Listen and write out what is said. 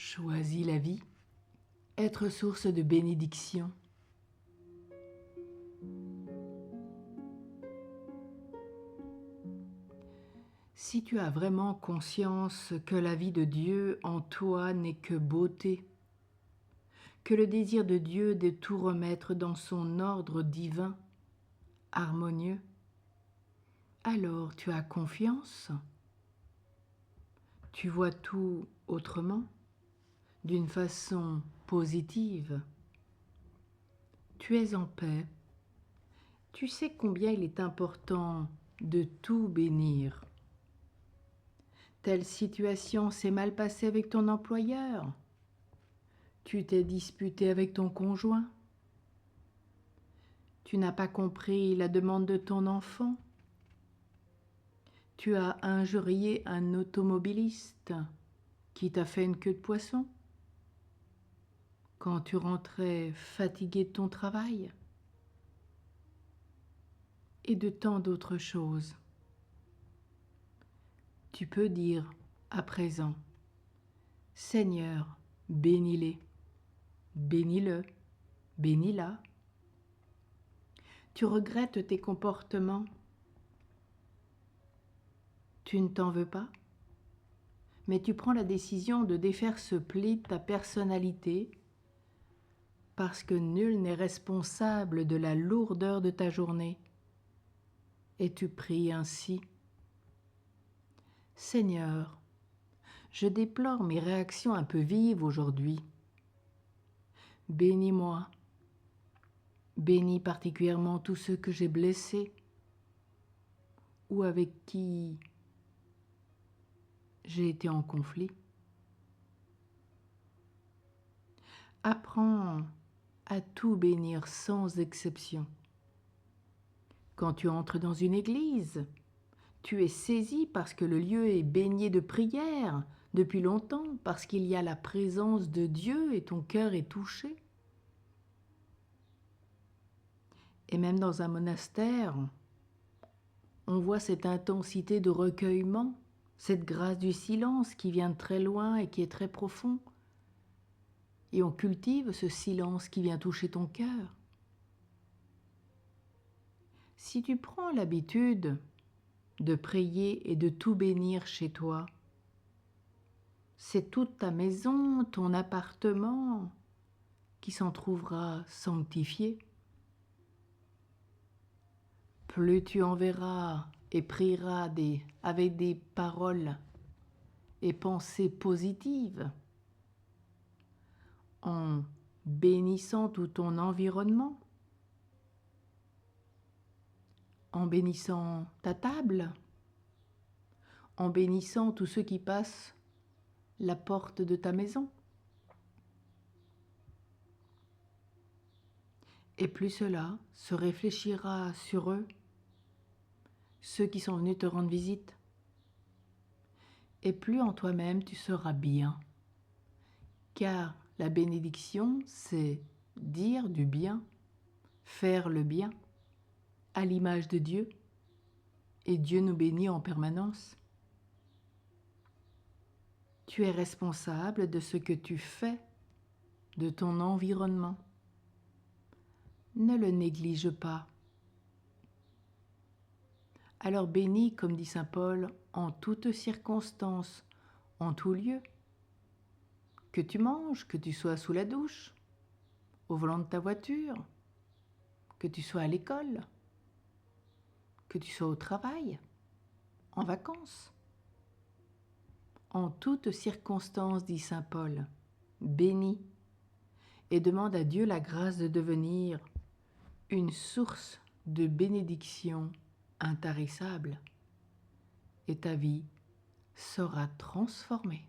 Choisis la vie, être source de bénédiction. Si tu as vraiment conscience que la vie de Dieu en toi n'est que beauté, que le désir de Dieu de tout remettre dans son ordre divin, harmonieux, alors tu as confiance, tu vois tout autrement, d'une façon positive. Tu es en paix. Tu sais combien il est important de tout bénir. Telle situation s'est mal passée avec ton employeur. Tu t'es disputé avec ton conjoint. Tu n'as pas compris la demande de ton enfant. Tu as injurié un automobiliste qui t'a fait une queue de poisson. Quand tu rentrais fatigué de ton travail. Et de tant d'autres choses. Tu peux dire à présent, Seigneur, bénis-les, bénis-le, bénis-la. Tu regrettes tes comportements. Tu ne t'en veux pas, mais tu prends la décision de défaire ce pli de ta personnalité parce que nul n'est responsable de la lourdeur de ta journée. Et tu pries ainsi. Seigneur, je déplore mes réactions un peu vives aujourd'hui. Bénis-moi. Bénis particulièrement tous ceux que j'ai blessés ou avec qui j'ai été en conflit. Apprends à tout bénir sans exception. Quand tu entres dans une église, tu es saisi parce que le lieu est baigné de prière depuis longtemps, parce qu'il y a la présence de Dieu et ton cœur est touché. Et même dans un monastère, on voit cette intensité de recueillement, cette grâce du silence qui vient de très loin et qui est très profond. Et on cultive ce silence qui vient toucher ton cœur. Si tu prends l'habitude de prier et de tout bénir chez toi, c'est toute ta maison, ton appartement qui s'en trouvera sanctifié. Plus tu enverras et prieras avec des paroles et pensées positives, en bénissant tout ton environnement, en bénissant ta table, en bénissant tous ceux qui passent la porte de ta maison. Et plus cela se réfléchira sur eux, ceux qui sont venus te rendre visite. Et plus en toi-même tu seras bien. Car la bénédiction, c'est dire du bien, faire le bien, à l'image de Dieu. Et Dieu nous bénit en permanence. Tu es responsable de ce que tu fais, de ton environnement. Ne le néglige pas. Alors bénis, comme dit saint Paul, en toutes circonstances, en tout lieu. Que tu manges, que tu sois sous la douche, au volant de ta voiture, que tu sois à l'école, que tu sois au travail, en vacances. En toutes circonstances, dit saint Paul, bénis et demande à Dieu la grâce de devenir une source de bénédiction intarissable. Et ta vie sera transformée.